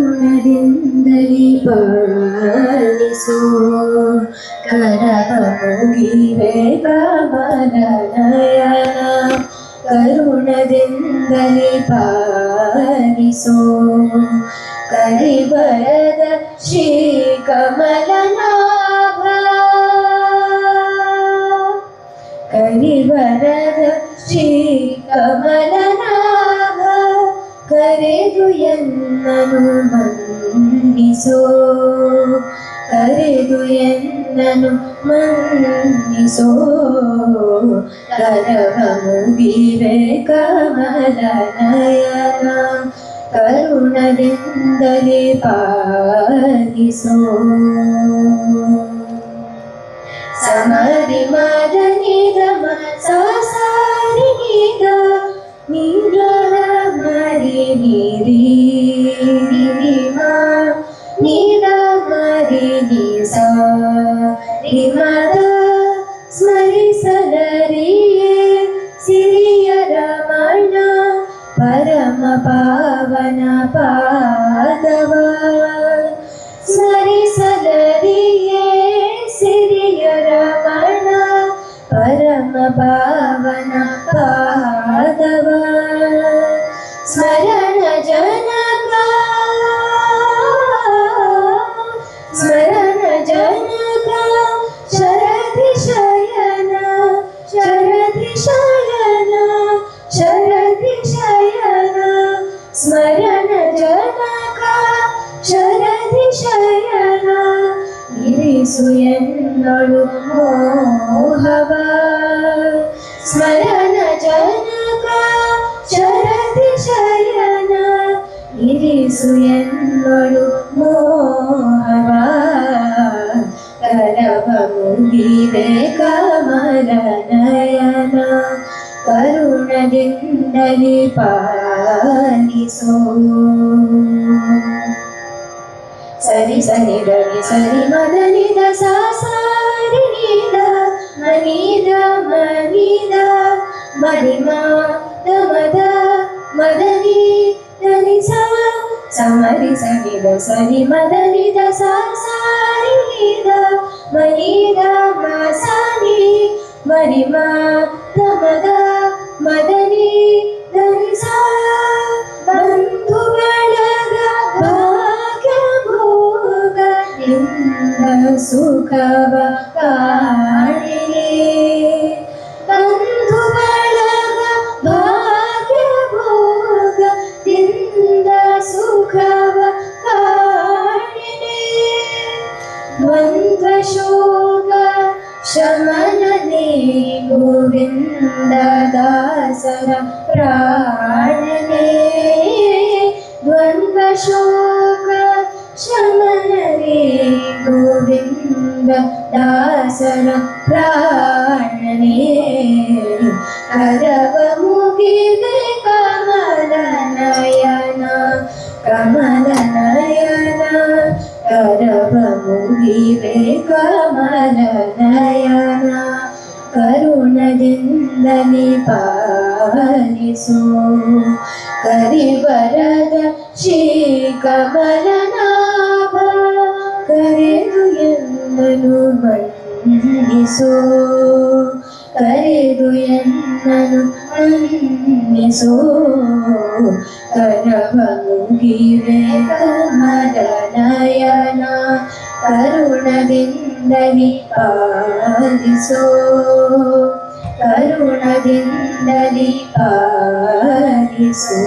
ಕರುಣದಿಂದಲಿ ಪಾಲಿಸೋ ಕರವಮುಗಿವೆ ಕಮಲನಯನ ಕರುಣದಿಂದಲಿ ಪಾಲಿಸೋ ಕರಿವರದ ಶ್ರೀ ಕಮಲನಾಭ ಕರಿವರದ ಶ್ರೀ ಕಮಲನಾಭ ಕರೆದು ಎನ್ನನು ಮನ್ನಿಸೋ ಕರೆದು ಎನ್ನನು ಮನ್ನಿಸೋ ಕರವ ಮುಗಿವೆ ಕಮಲನಯನ ಕರುಣದಿಂದಲೇ ಪಾಲಿಸೋ ಸಮರಿ ಮದನಿ ರಮ ಸಾರಿ ಗೀತ ನೀರ ಮರಿ ನೀರಿ ನೀರ ಮರಿ ನೀಸಾ ಮದ ಸ್ಮರಿಸಲರಿಯೇ ಸಿರಿಯ ರಮಣ ಪರಮ ಪಾವನ ಪಾದವ ಸ್ಮರಿಸಲರಿಯೇ ಸಿರಿಯ ರಮಣ ಪರಮ ಪಾವನ ಪಾದವ ಸ್ಮರಣ ಜನಕ ಸ್ಮರಣ ಜನಕ ಶರದಿ ಶಯನ ಶರದಿ ಶಯನ ಶರದಿ ಶಯನ ಸ್ಮರಣ ಜನಕ ಶರದಿ ಶಯನ ಇರಿಸು ಎನ್ನಳು ಮೋಹವ ಸ್ಮರಣ ಜನಕ ಶರದಿ ಶಯನ ಇರಿಸು ಎನ್ನಳು ಮೋಹವ ಕರವ ಮುಗಿವೆ ಕಮಲನಯನ ಕರುಣದಿಂದಲೇ ಪಾಲಿಸೋ ಸರಿ ಸರಿ ಧನಿ ಸರಿ ಮದನಿದ ಸಾರಿ ನೀದ ಮನಿದ ಮನಿದ ಮರಿಮ ಮದ ಮದನಿ ಧನಿ ಸಮರಿ ಸನಿದ ಸರಿ ಮದನಿದ ಸಾರಿ ನೀದ ಮನಿದ ಮಸನಿ ಮರಿಮ ಮದ ಮದನಿ ಧನಿ ಬಂಧು ಬಳಗ ಭಾಗ್ಯ ಭೋಗದಿಂದ ಸುಖವ ಕಾಣಿರಿ ಬಂಧು ಬಳಗ ಭಾಗ್ಯ ಭೋಗದಿಂದ ಸುಖವ ಕಾಣಿರಿ ದ್ವಂದ್ವ ಶೋಕ ಶಮನನೇ ಗೋವಿಂದ ದಾಸರ ಪ್ರಾಣನೇ ದ್ವಂದ್ವ ಶೋಕ ಶಮನನೇ ಗೋವಿಂದ ದಾಸರ ಪ್ರಾಣನೇ ಕರವ ಮುಗಿವೆ ಕಮಲನಯನ ಕಮಲನಯನ ಕರವ ಮುಗಿವೆ ಕಮಲನಯನ ಕರುಣದಿಂದಲೇ ಪಾಲಿಸೋ ಕರಿವರದ ಶ್ರೀ ಕಮಲನಾಭ ಕರೆದು ಎನ್ನನು ಮನ್ನಿಸೋ ಕರೆದು ಎನ್ನನು ಮನ್ನಿಸೋ ಕರವ ಮುಗಿವೆ ಕಮಲನಯನ ಕರುಣದಿಂದಲೇ ಪಾಲಿಸೋ ಕರುಣದಿಂದಲೇ ಪಾಲಿಸೋ